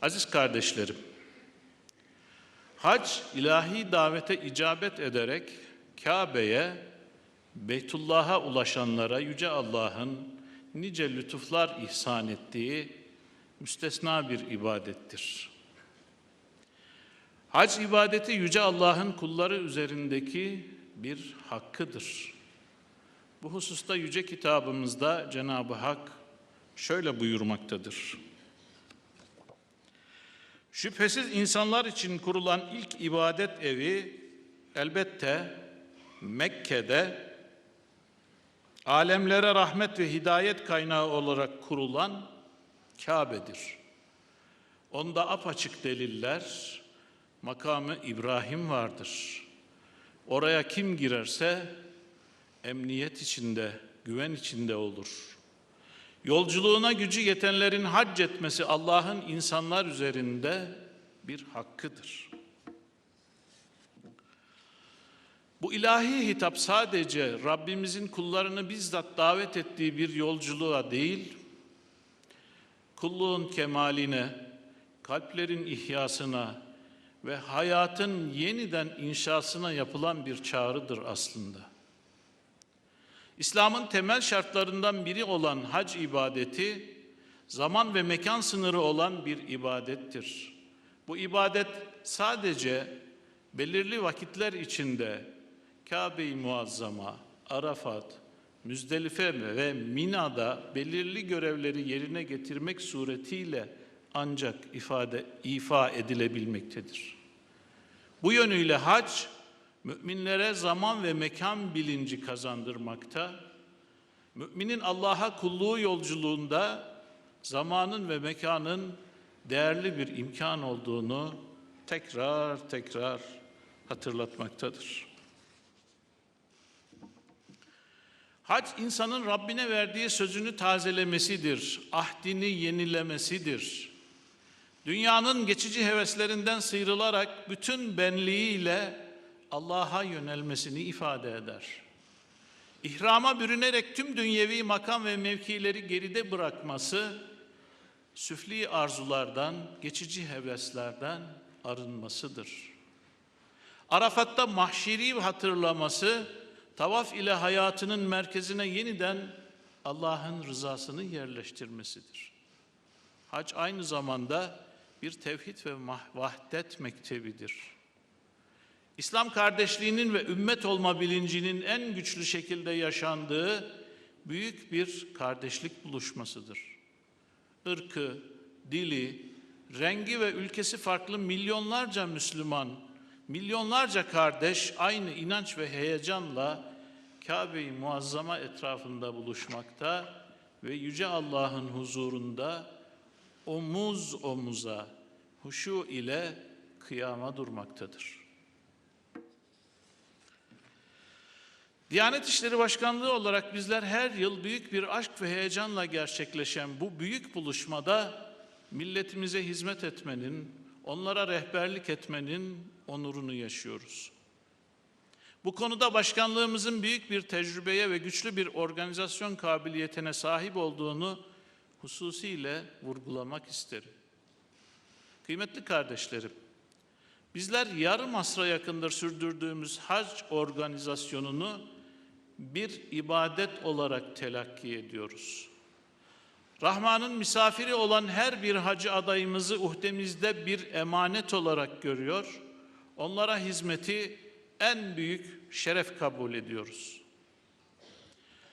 Aziz kardeşlerim, hac ilahi davete icabet ederek Kabe'ye, Beytullah'a ulaşanlara Yüce Allah'ın nice lütuflar ihsan ettiği müstesna bir ibadettir. Hac ibadeti Yüce Allah'ın kulları üzerindeki bir hakkıdır. Bu hususta Yüce Kitabımızda Cenab-ı Hak şöyle buyurmaktadır. Şüphesiz insanlar için kurulan ilk ibadet evi elbette Mekke'de alemlere rahmet ve hidayet kaynağı olarak kurulan Kabe'dir. Onda apaçık deliller, makamı İbrahim vardır. Oraya kim girerse emniyet içinde, güven içinde olur. Yolculuğuna gücü yetenlerin hac etmesi Allah'ın insanlar üzerinde bir hakkıdır. Bu ilahi hitap sadece Rabbimizin kullarını bizzat davet ettiği bir yolculuğa değil, kulluğun kemaline, kalplerin ihyasına ve hayatın yeniden inşasına yapılan bir çağrıdır aslında. İslam'ın temel şartlarından biri olan hac ibadeti, zaman ve mekan sınırı olan bir ibadettir. Bu ibadet sadece belirli vakitler içinde Kabe-i Muazzama, Arafat, Müzdelife ve Mina'da belirli görevleri yerine getirmek suretiyle ancak ifa edilebilmektedir. Bu yönüyle hac, müminlere zaman ve mekan bilinci kazandırmakta, müminin Allah'a kulluğu yolculuğunda zamanın ve mekanın değerli bir imkan olduğunu tekrar hatırlatmaktadır. Hac, insanın Rabbine verdiği sözünü tazelemesidir, ahdini yenilemesidir. Dünyanın geçici heveslerinden sıyrılarak bütün benliğiyle Allah'a yönelmesini ifade eder. İhrama bürünerek tüm dünyevi makam ve mevkileri geride bırakması, süfli arzulardan, geçici heveslerden arınmasıdır. Arafat'ta mahşeri hatırlaması, tavaf ile hayatının merkezine yeniden Allah'ın rızasını yerleştirmesidir. Hac aynı zamanda bir tevhid ve vahdet mektebidir. İslam kardeşliğinin ve ümmet olma bilincinin en güçlü şekilde yaşandığı büyük bir kardeşlik buluşmasıdır. Irkı, dili, rengi ve ülkesi farklı milyonlarca Müslüman, milyonlarca kardeş aynı inanç ve heyecanla Kabe-i Muazzama etrafında buluşmakta ve Yüce Allah'ın huzurunda omuz omuza, huşu ile kıyama durmaktadır. Diyanet İşleri Başkanlığı olarak bizler her yıl büyük bir aşk ve heyecanla gerçekleşen bu büyük buluşmada milletimize hizmet etmenin, onlara rehberlik etmenin onurunu yaşıyoruz. Bu konuda başkanlığımızın büyük bir tecrübeye ve güçlü bir organizasyon kabiliyetine sahip olduğunu hususiyle vurgulamak isterim. Kıymetli kardeşlerim, bizler yarım asra yakındır sürdürdüğümüz hac organizasyonunu bir ibadet olarak telakki ediyoruz. Rahman'ın misafiri olan her bir hacı adayımızı uhdemizde bir emanet olarak görüyor, onlara hizmeti en büyük şeref kabul ediyoruz.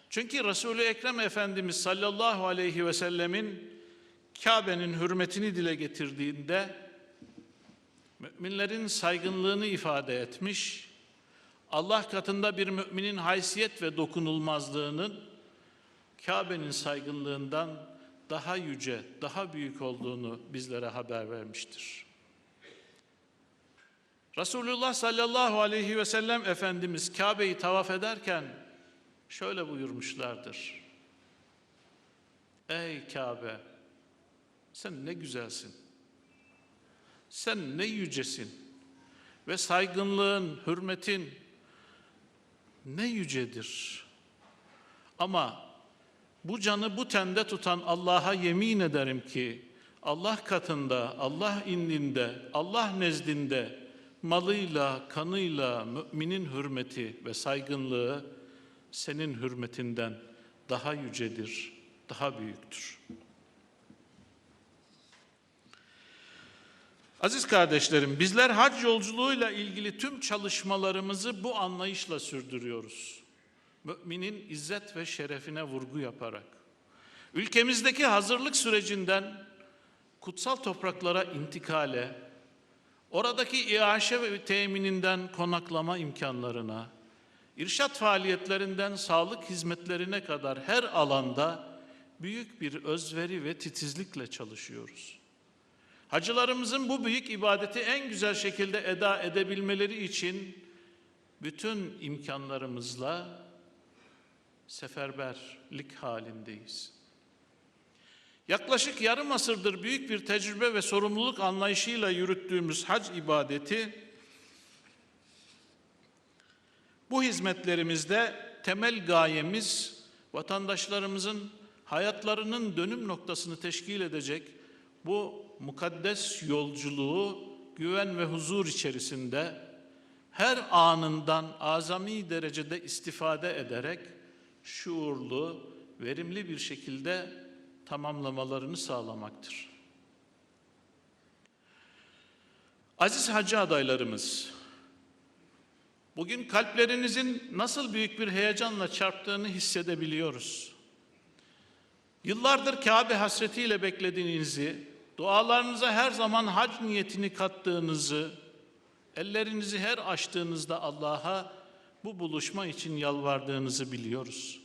Çünkü Resul-i Ekrem Efendimiz sallallahu aleyhi ve sellemin Kabe'nin hürmetini dile getirdiğinde müminlerin saygınlığını ifade etmiş, Allah katında bir müminin haysiyet ve dokunulmazlığının Kabe'nin saygınlığından daha yüce, daha büyük olduğunu bizlere haber vermiştir. Resulullah sallallahu aleyhi ve sellem Efendimiz Kabe'yi tavaf ederken şöyle buyurmuşlardır. Ey Kabe, sen ne güzelsin, sen ne yücesin ve saygınlığın, hürmetin ne yücedir. Ama bu canı bu tende tutan Allah'a yemin ederim ki Allah katında, Allah indinde, Allah nezdinde malıyla, kanıyla müminin hürmeti ve saygınlığı senin hürmetinden daha yücedir, daha büyüktür. Aziz kardeşlerim, bizler hac yolculuğuyla ilgili tüm çalışmalarımızı bu anlayışla sürdürüyoruz. Müminin izzet ve şerefine vurgu yaparak. Ülkemizdeki hazırlık sürecinden kutsal topraklara intikale, oradaki iaşe ve temininden konaklama imkanlarına, irşat faaliyetlerinden sağlık hizmetlerine kadar her alanda büyük bir özveri ve titizlikle çalışıyoruz. Hacılarımızın bu büyük ibadeti en güzel şekilde eda edebilmeleri için bütün imkanlarımızla seferberlik halindeyiz. Yaklaşık yarım asırdır büyük bir tecrübe ve sorumluluk anlayışıyla yürüttüğümüz hac ibadeti, bu hizmetlerimizde temel gayemiz vatandaşlarımızın hayatlarının dönüm noktasını teşkil edecek bu mukaddes yolculuğu güven ve huzur içerisinde her anından azami derecede istifade ederek şuurlu, verimli bir şekilde tamamlamalarını sağlamaktır. Aziz hacı adaylarımız, bugün kalplerinizin nasıl büyük bir heyecanla çarptığını hissedebiliyoruz. Yıllardır Kabe hasretiyle beklediğinizi, dualarınıza her zaman hac niyetini kattığınızı, ellerinizi her açtığınızda Allah'a bu buluşma için yalvardığınızı biliyoruz.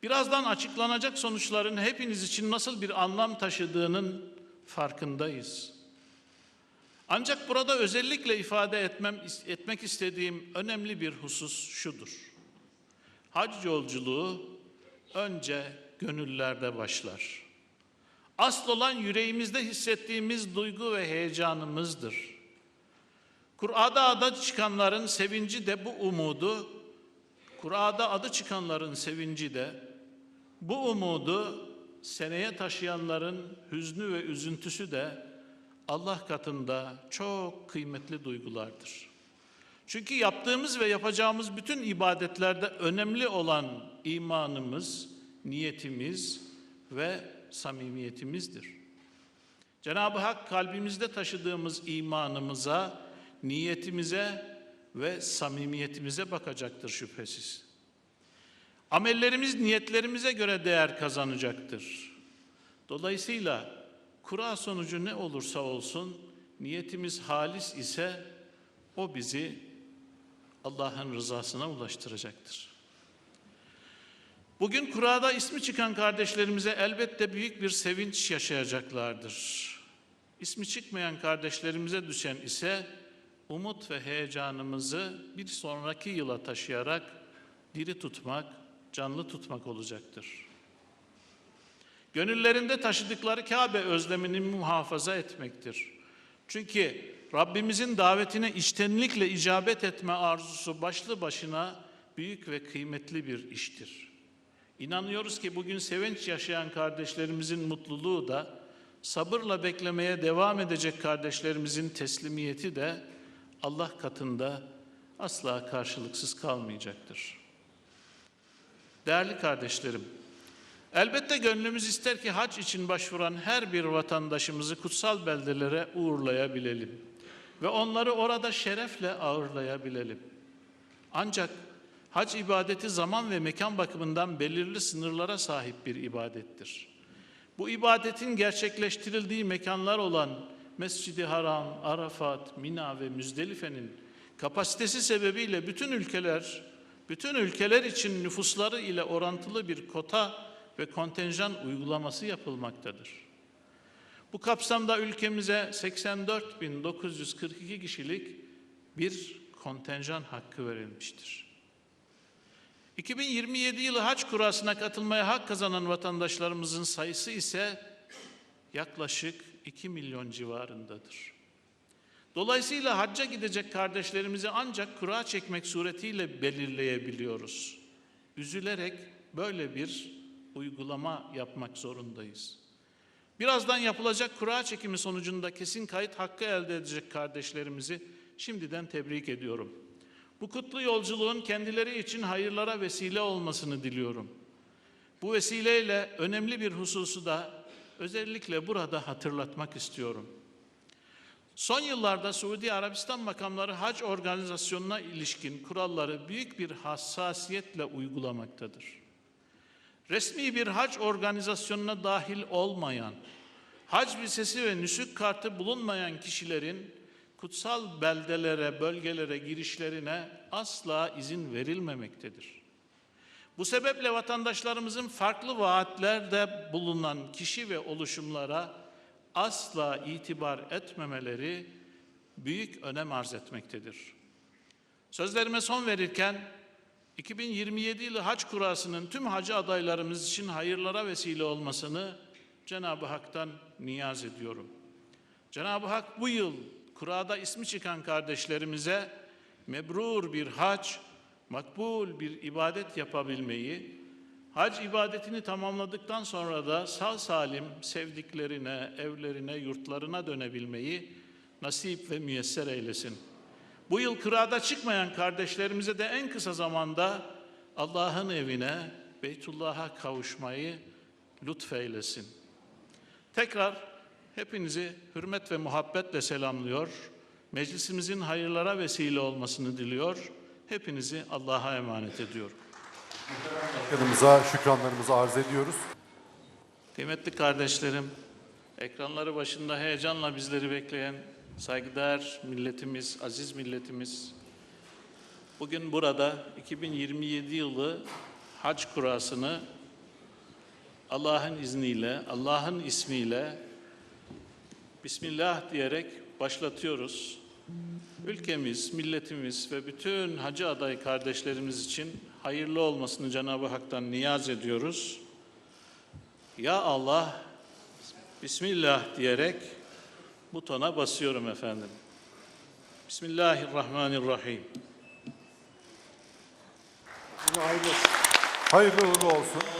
Birazdan açıklanacak sonuçların hepiniz için nasıl bir anlam taşıdığının farkındayız. Ancak burada özellikle ifade etmek istediğim önemli bir husus şudur. Hac yolculuğu önce gönüllerde başlar. Asıl olan yüreğimizde hissettiğimiz duygu ve heyecanımızdır. Kur'a'da adı çıkanların sevinci de bu umudu, Kur'a'da adı çıkanların sevinci de bu umudu seneye taşıyanların hüznü ve üzüntüsü de Allah katında çok kıymetli duygulardır. Çünkü yaptığımız ve yapacağımız bütün ibadetlerde önemli olan imanımız, niyetimiz ve samimiyetimizdir. Cenab-ı Hak kalbimizde taşıdığımız imanımıza, niyetimize ve samimiyetimize bakacaktır şüphesiz. Amellerimiz niyetlerimize göre değer kazanacaktır. Dolayısıyla kura sonucu ne olursa olsun niyetimiz halis ise o bizi Allah'ın rızasına ulaştıracaktır. Bugün kurada ismi çıkan kardeşlerimize elbette büyük bir sevinç yaşayacaklardır. İsmi çıkmayan kardeşlerimize düşen ise umut ve heyecanımızı bir sonraki yıla taşıyarak diri tutmak, canlı tutmak olacaktır. Gönüllerinde taşıdıkları Kabe özlemini muhafaza etmektir. Çünkü Rabbimizin davetine içtenlikle icabet etme arzusu başlı başına büyük ve kıymetli bir iştir. İnanıyoruz ki bugün sevinç yaşayan kardeşlerimizin mutluluğu da, sabırla beklemeye devam edecek kardeşlerimizin teslimiyeti de Allah katında asla karşılıksız kalmayacaktır. Değerli kardeşlerim, elbette gönlümüz ister ki hac için başvuran her bir vatandaşımızı kutsal beldelere uğurlayabilelim ve onları orada şerefle ağırlayabilelim. Ancak hac ibadeti zaman ve mekan bakımından belirli sınırlara sahip bir ibadettir. Bu ibadetin gerçekleştirildiği mekanlar olan Mescid-i Haram, Arafat, Mina ve Müzdelife'nin kapasitesi sebebiyle bütün ülkeler için nüfusları ile orantılı bir kota ve kontenjan uygulaması yapılmaktadır. Bu kapsamda ülkemize 84.942 kişilik bir kontenjan hakkı verilmiştir. 2027 yılı hac kurasına katılmaya hak kazanan vatandaşlarımızın sayısı ise yaklaşık 2 milyon civarındadır. Dolayısıyla hacca gidecek kardeşlerimizi ancak kura çekmek suretiyle belirleyebiliyoruz. Üzülerek böyle bir uygulama yapmak zorundayız. Birazdan yapılacak kura çekimi sonucunda kesin kayıt hakkı elde edecek kardeşlerimizi şimdiden tebrik ediyorum. Bu kutlu yolculuğun kendileri için hayırlara vesile olmasını diliyorum. Bu vesileyle önemli bir hususu da özellikle burada hatırlatmak istiyorum. Son yıllarda Suudi Arabistan makamları hac organizasyonuna ilişkin kuralları büyük bir hassasiyetle uygulamaktadır. Resmi bir hac organizasyonuna dahil olmayan, hac vizesi ve nüsük kartı bulunmayan kişilerin kutsal beldelere, bölgelere girişlerine asla izin verilmemektedir. Bu sebeple vatandaşlarımızın farklı vaatlerde bulunan kişi ve oluşumlara asla itibar etmemeleri büyük önem arz etmektedir. Sözlerime son verirken 2027 yılı hac kurasının tüm hacı adaylarımız için hayırlara vesile olmasını Cenab-ı Hak'tan niyaz ediyorum. Cenab-ı Hak bu yıl kurada ismi çıkan kardeşlerimize mebrur bir hac, makbul bir ibadet yapabilmeyi, hac ibadetini tamamladıktan sonra da sağ salim sevdiklerine, evlerine, yurtlarına dönebilmeyi nasip ve müyesser eylesin. Bu yıl kırada çıkmayan kardeşlerimize de en kısa zamanda Allah'ın evine, Beytullah'a kavuşmayı lütfeylesin. Tekrar hepinizi hürmet ve muhabbetle selamlıyor, meclisimizin hayırlara vesile olmasını diliyor, hepinizi Allah'a emanet ediyorum. Başkanımıza şükranlarımızı arz ediyoruz. Kıymetli kardeşlerim, ekranları başında heyecanla bizleri bekleyen saygıdeğer milletimiz, aziz milletimiz, bugün burada 2027 yılı hac kurasını Allah'ın izniyle, Allah'ın ismiyle Bismillah diyerek başlatıyoruz. Ülkemiz, milletimiz ve bütün hacı aday kardeşlerimiz için hayırlı olmasını Cenab-ı Hak'tan niyaz ediyoruz. Ya Allah, Bismillah diyerek butona basıyorum efendim. Bismillahirrahmanirrahim. Hayırlı uğurlu olsun.